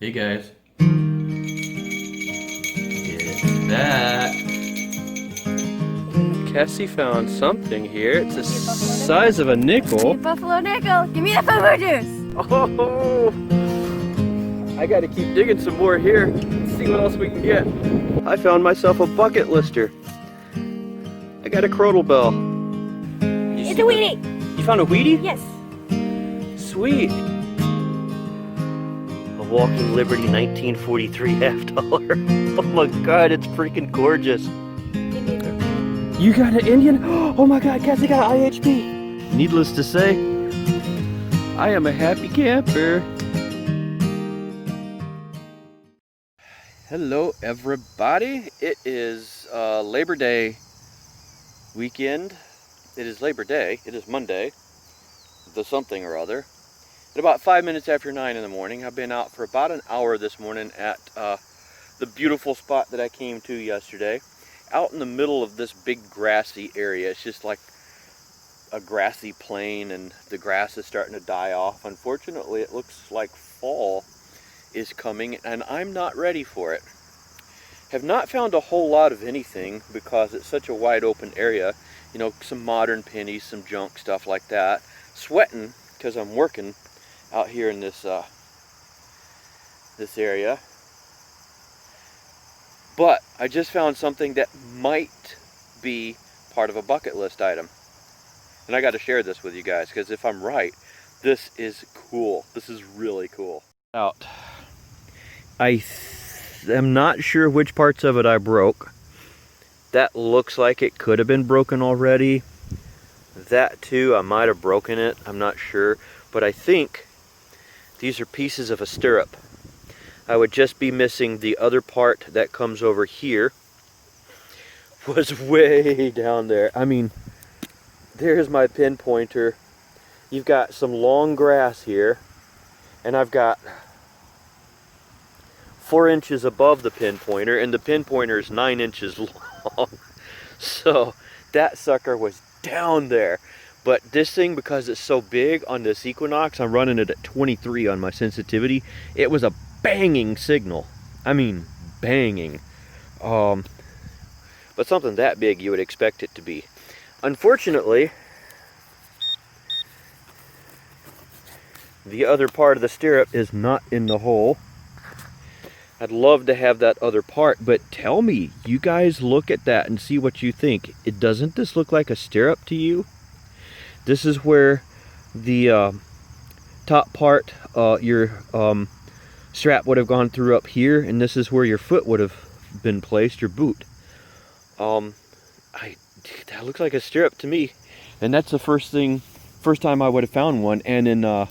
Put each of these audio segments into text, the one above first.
Hey guys. It's back. Cassie found something here. It's the size of a nickel. Buffalo nickel. Give me the food juice. Oh! I gotta keep digging some more here. Let's see what else we can get. I found myself a bucket lister. I got a crotal bell. It's a Wheatie. You found a Wheatie? Yes. Sweet. A Walking Liberty 1943 half dollar. Oh my god, it's freaking gorgeous. You got an Indian? Oh my god, Cassie got an IHP. Needless to say, I am a happy camper. Hello everybody. It is Labor Day weekend. It is Labor Day. It is Monday. The something or other. At about 5 minutes after 9 in the morning, I've been out for about an hour this morning at the beautiful spot that I came to yesterday. Out in the middle of this big grassy area. It's just like a grassy plain and the grass is starting to die off. Unfortunately, it looks like fall is coming and I'm not ready for it. Have not found a whole lot of anything because it's such a wide open area. You know, some modern pennies, some junk, stuff like that. Sweating because I'm working out here in this this area. But I just found something that might be part of a bucket list item. And I got to share this with you guys because if I'm right, this is cool. This is really cool. I am not sure which parts of it I broke. That looks like it could have been broken already. That too, I might have broken it. I'm not sure. But I think these are pieces of a stirrup. I would just be missing the other part that comes over here. Was way down there. I mean, there's my pinpointer. You've got some long grass here. And I've got 4 inches above the pinpointer. And the pinpointer is 9 inches long. So that sucker was down there. But this thing, because it's so big on this Equinox, I'm running it at 23 on my sensitivity. It was a banging signal. I mean, banging. But something that big, you would expect it to be. Unfortunately, the other part of the stirrup is not in the hole. I'd love to have that other part, but tell me, you guys look at that and see what you think. Doesn't this look like a stirrup to you? This is where the top part, your strap would have gone through up here, and this is where your foot would have been placed, your boot. That looks like a stirrup to me, and that's the first time I would have found one. And in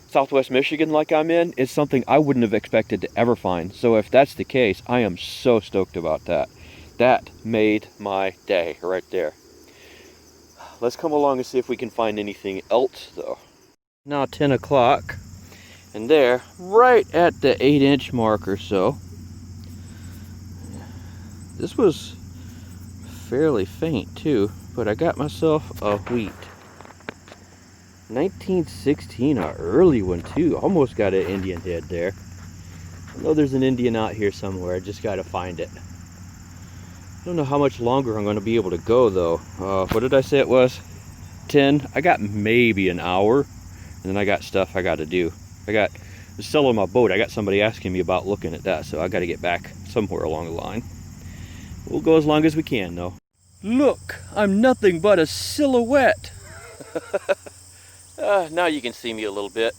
Southwest Michigan, like I'm in, it's something I wouldn't have expected to ever find. So if that's the case, I am so stoked about that. That made my day right there. Let's come along and see if we can find anything else though. Now 10 o'clock, and there, right at the 8-inch mark or so. This was fairly faint too, but I got myself a wheat. 1916, an early one too. Almost got an Indian head there. I know there's an Indian out here somewhere, I just gotta find it. I don't know how much longer I'm going to be able to go though. What did I say it was? 10? I got maybe an hour, and then I got stuff I got to do. I was selling my boat. I got somebody asking me about looking at that, so I got to get back somewhere along the line. We'll go as long as we can though. Look, I'm nothing but a silhouette. Now you can see me a little bit.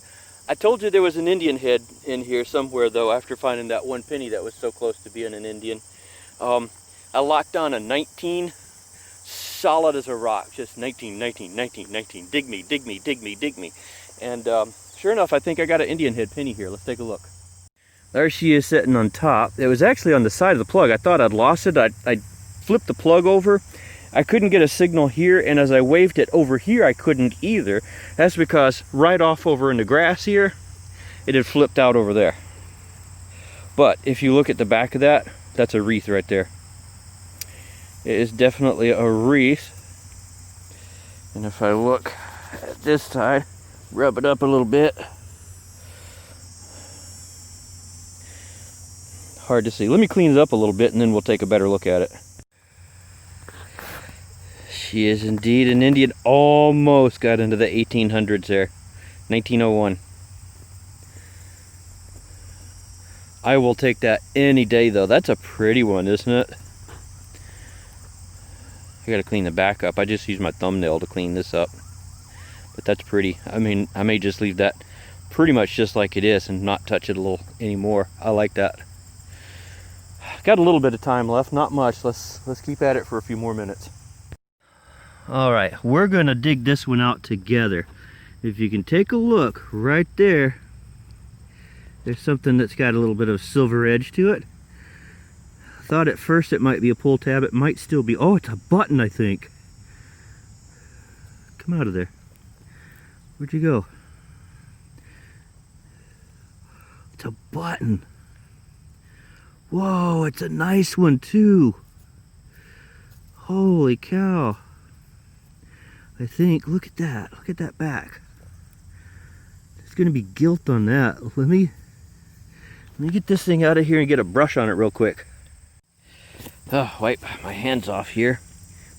I told you there was an Indian head in here somewhere though, after finding that one penny that was so close to being an Indian. I locked on a 19, solid as a rock, just 19, 19, 19, 19, dig me, dig me, dig me, dig me. And sure enough, I think I got an Indian head penny here. Let's take a look. There she is sitting on top. It was actually on the side of the plug. I thought I'd lost it. I flipped the plug over. I couldn't get a signal here, and as I waved it over here, I couldn't either. That's because right off over in the grass here, it had flipped out over there. But if you look at the back of that, that's a wreath right there. It is definitely a wreath. And if I look at this side, rub it up a little bit, hard to see. Let me clean it up a little bit and then we'll take a better look at it. She is indeed an Indian. Almost got into the 1800s there. 1901. I will take that any day though. That's a pretty one, isn't it? I gotta clean the back up. I just used my thumbnail to clean this up. But that's pretty. I mean, I may just leave that pretty much just like it is and not touch it a little anymore. I like that. Got a little bit of time left, not much. Let's keep at it for a few more minutes. All right, we're gonna dig this one out together. If you can take a look right there, there's something that's got a little bit of silver edge to it. I thought at first it might be a pull tab. It might still be. Oh, it's a button, I think. Come out of there. Where'd you go? It's a button. Whoa, it's a nice one too. Holy cow. I think, look at that back. There's gonna be gilt on that. Let me get this thing out of here and get a brush on it real quick. Oh, wipe my hands off here.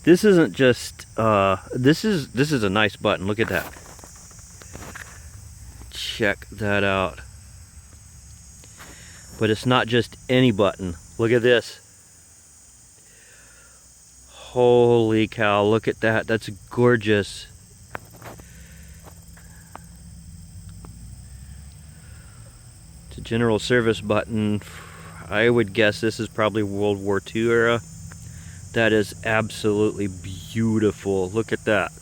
This isn't just, this is a nice button, look at that. Check that out. But it's not just any button. Look at this. Holy cow, look at that. That's gorgeous. It's a general service button. I would guess this is probably World War II era. That is absolutely beautiful. Look at that.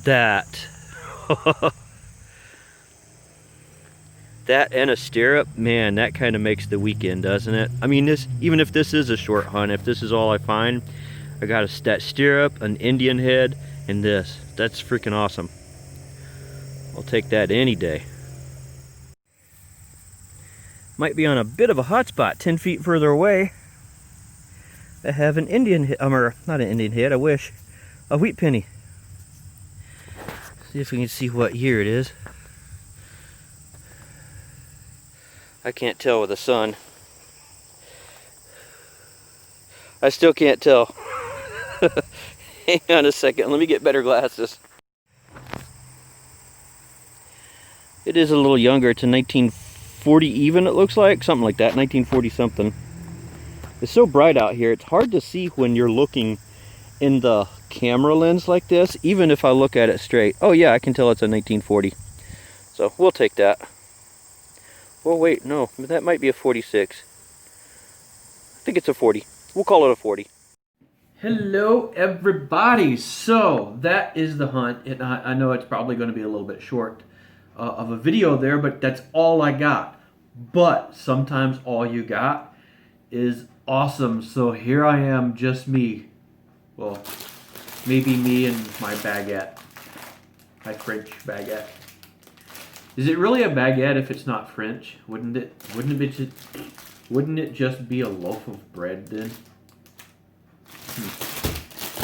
That. That and a stirrup, man, that kind of makes the weekend, doesn't it? I mean, this, even if this is a short hunt, if this is all I find, I got that stirrup, an Indian head, and this. That's freaking awesome. I'll take that any day. Might be on a bit of a hot spot, 10 feet further away. I have an Indian head, or not an Indian head, I wish. A wheat penny. See if we can see what year it is. I can't tell with the sun. I still can't tell. Hang on a second, let me get better glasses. It is a little younger, it's a 1940 even, it looks like, something like that, 1940 something. It's so bright out here, it's hard to see when you're looking in the camera lens like this, even if I look at it straight. Oh yeah, I can tell it's a 1940. So we'll take that. Oh wait, no, that might be a 46. I think it's a 40. We'll call it a 40. Hello everybody. So that is the hunt. I know it's probably going to be a little bit short of a video there, but that's all I got. But sometimes all you got is awesome. So here I am, just me. Well, maybe me and my baguette. My French baguette. Is it really a baguette if it's not French? Wouldn't it just be a loaf of bread then?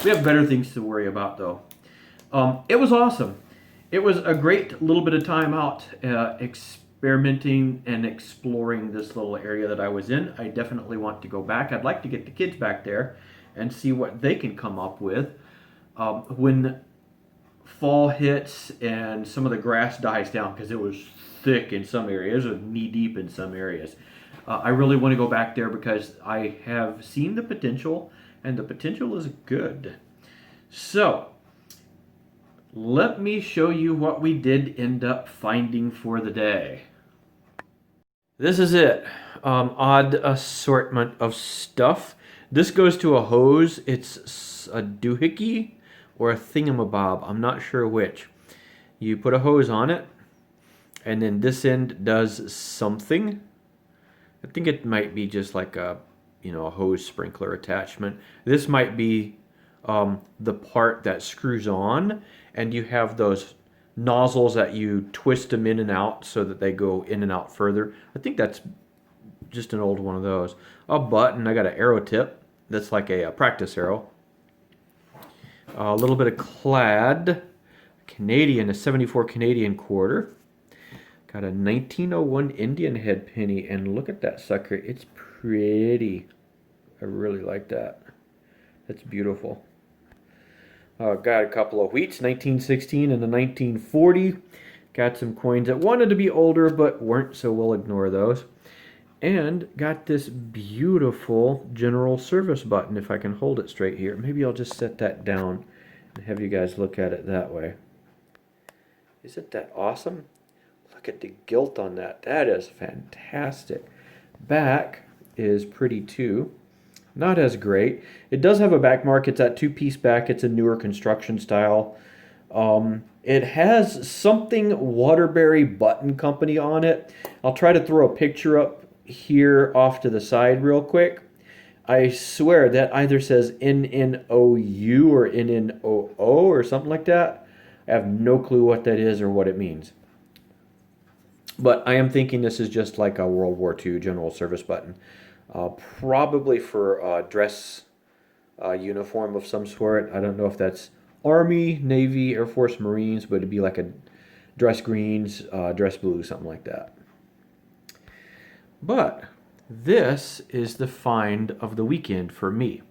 We have better things to worry about though. It was awesome. It was a great little bit of time out experimenting and exploring this little area that I was in. I definitely want to go back. I'd like to get the kids back there and see what they can come up with. When fall hits and some of the grass dies down, because it was thick in some areas, it was knee deep in some areas. I really want to go back there because I have seen the potential, and the potential is good. So let me show you what we did end up finding for the day. This is it. Odd assortment of stuff. This goes to a hose. It's a doohickey or a thingamabob. I'm not sure which. You put a hose on it, and then this end does something. I think it might be just like a, a hose sprinkler attachment. This might be the part that screws on, and you have those nozzles that you twist them in and out so that they go in and out further. I think that's just an old one of those. A button. I got an arrow tip. That's like a practice arrow. A little bit of clad. Canadian, a 74 Canadian quarter. Got a 1901 Indian head penny, and look at that sucker. It's pretty. I really like that. That's beautiful. Got a couple of wheats, 1916 and the 1940. Got some coins that wanted to be older but weren't, so we'll ignore those. And got this beautiful general service button, if I can hold it straight here. Maybe I'll just set that down and have you guys look at it that way. Isn't that awesome? Look at the gilt on that. That is fantastic. Back is pretty too. Not as great. It does have a back mark. It's that two-piece back. It's a newer construction style. It has something Waterbury Button Company on it. I'll try to throw a picture up here off to the side real quick. I swear that either says NNOU or NNOO or something like that. I have no clue what that is or what it means. But I am thinking this is just like a World War II general service button. Probably for a dress uniform of some sort. I don't know if that's Army, Navy, Air Force, Marines, but it'd be like a dress greens, dress blue, something like that. But this is the find of the weekend for me.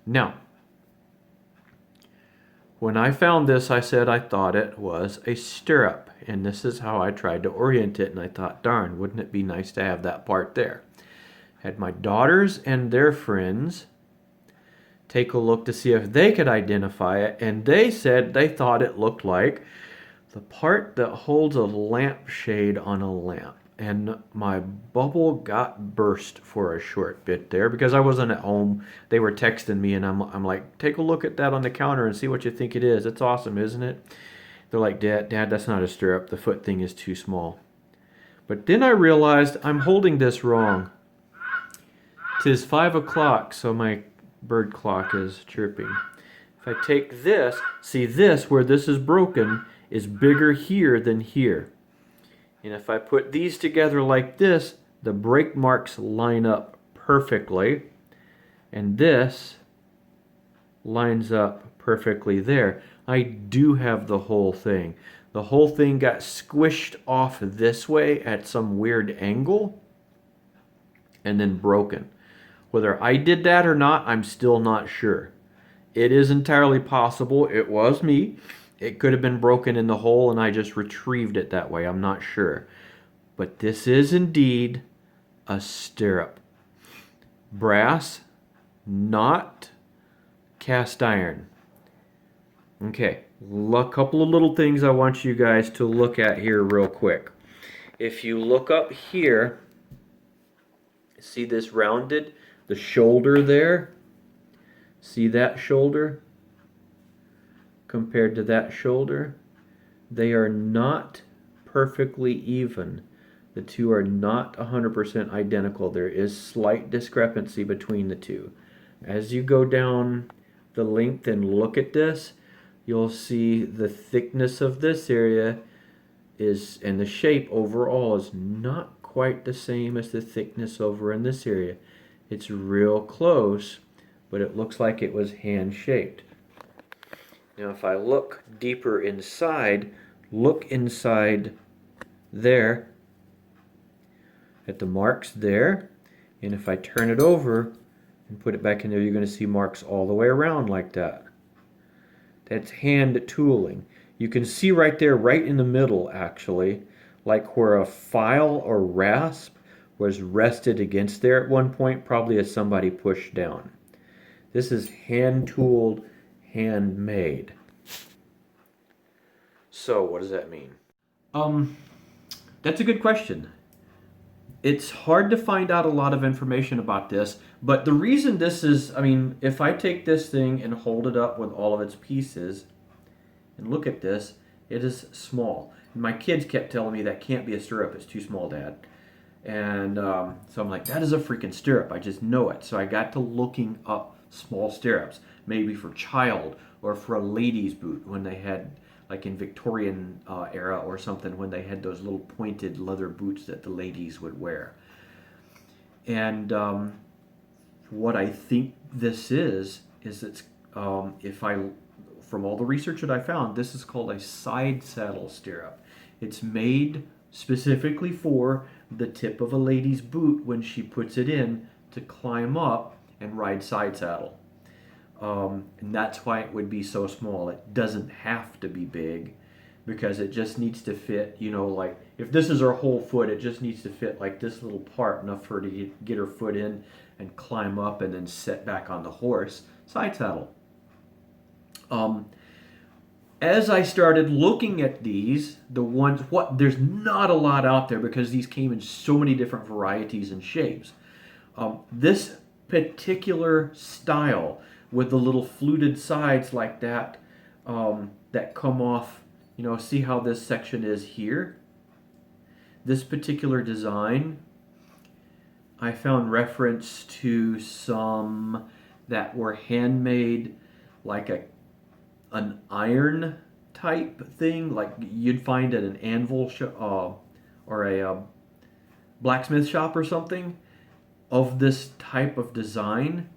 Now, when I found this, I said I thought it was a stirrup. And this is how I tried to orient it. And I thought, darn, wouldn't it be nice to have that part there? Had my daughters and their friends take a look to see if they could identify it. And they said they thought it looked like the part that holds a lampshade on a lamp. And my bubble got burst for a short bit there because I wasn't at home. They were texting me, and I'm like, take a look at that on the counter and see what you think it is. It's awesome, isn't it? They're like, Dad, that's not a stirrup. The foot thing is too small. But then I realized I'm holding this wrong. 'Tis 5 o'clock, so my bird clock is chirping. If I take this, see this, where this is broken, is bigger here than here. And if I put these together like this, the break marks line up perfectly. And this lines up perfectly there. I do have the whole thing. The whole thing got squished off this way at some weird angle and then broken. Whether I did that or not, I'm still not sure. It is entirely possible. It was me. It could have been broken in the hole and I just retrieved it that way. I'm not sure. But this is indeed a stirrup. Brass, not cast iron. Okay, a couple of little things I want you guys to look at here real quick. If you look up here, see this rounded, the shoulder there? See that shoulder? Compared to that shoulder, they are not perfectly even. The two are not 100% identical. There is slight discrepancy between the two. As you go down the length and look at this, you'll see the thickness of this area is, and the shape overall is not quite the same as the thickness over in this area. It's real close, but it looks like it was hand shaped. Now if I look deeper inside, look inside there at the marks there, and if I turn it over and put it back in there, you're going to see marks all the way around like that. That's hand tooling. You can see right there, right in the middle actually, like where a file or rasp was rested against there at one point, probably as somebody pushed down. This is hand tooled, handmade. So what does that mean? That's a good question. It's hard to find out a lot of information about this, but the reason this is, I mean, if I take this thing and hold it up with all of its pieces and look at this, it is small. My kids kept telling me that can't be a stirrup, it's too small, Dad. And so I'm like, that is a freaking stirrup, I just know it. So I got to looking up small stirrups, maybe for child or for a lady's boot when they had, like in Victorian era or something, when they had those little pointed leather boots that the ladies would wear. And what I think this is it's, from all the research that I found, this is called a side saddle stirrup. It's made specifically for the tip of a lady's boot when she puts it in to climb up and ride side saddle. And that's why it would be so small. It doesn't have to be big because it just needs to fit, you know, like if this is her whole foot, it just needs to fit like this little part, enough for her to get her foot in and climb up and then sit back on the horse, side saddle. As I started looking at these, there's not a lot out there because these came in so many different varieties and shapes. This particular style with the little fluted sides like that, that come off, you know, see how this section is here? This particular design, I found reference to some that were handmade like an iron type thing, like you'd find at an anvil or a blacksmith shop or something, of this type of design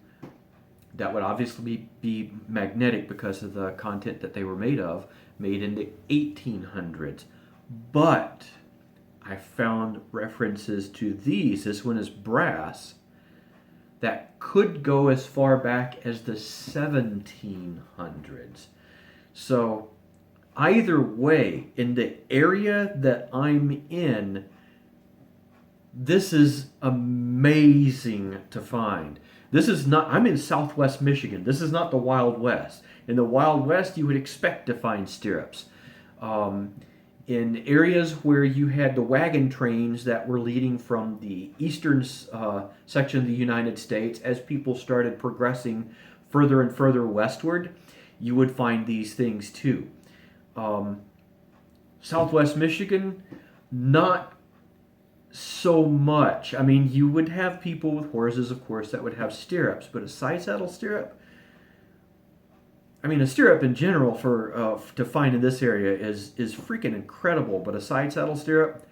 that would obviously be magnetic because of the content that they were made of, made in the 1800s. But I found references to these. This one is brass, that could go as far back as the 1700s. So either way, in the area that I'm in, this is amazing to find. This is not, I'm in Southwest Michigan. This is not the Wild West. In the Wild West, you would expect to find stirrups. In areas where you had the wagon trains that were leading from the eastern section of the United States, as people started progressing further and further westward, you would find these things too. Southwest Michigan, not so much. I mean, you would have people with horses, of course, that would have stirrups, but a side saddle stirrup, I mean, a stirrup in general for to find in this area is freaking incredible, but a side saddle stirrup,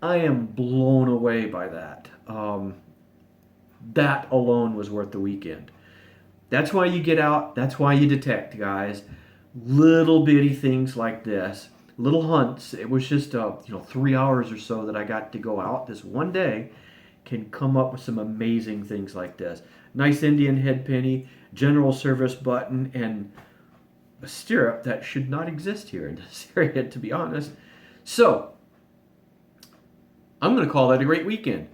I am blown away by that. That alone was worth the weekend. That's why you get out. That's why you detect, guys. Little bitty things like this, little hunts. It was just 3 hours or so that I got to go out this one day, can come up with some amazing things like this. Nice Indian head penny, general service button, and a stirrup that should not exist here in this area, to be honest. So I'm going to call that a great weekend.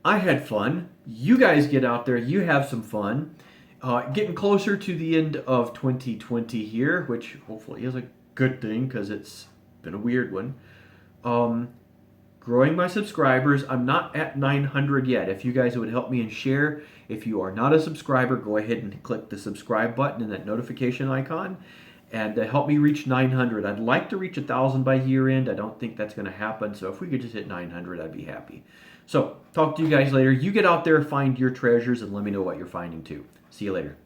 I had fun. You guys get out there. You have some fun. Getting closer to the end of 2020 here, which hopefully is a good thing because it's been a weird one. Growing my subscribers. I'm not at 900 yet. If you guys would help me and share. If you are not a subscriber, go ahead and click the subscribe button and that notification icon and help me reach 900. I'd like to reach 1,000 by year end. I don't think that's going to happen. So if we could just hit 900, I'd be happy. So talk to you guys later. You get out there, find your treasures, and let me know what you're finding too. See you later.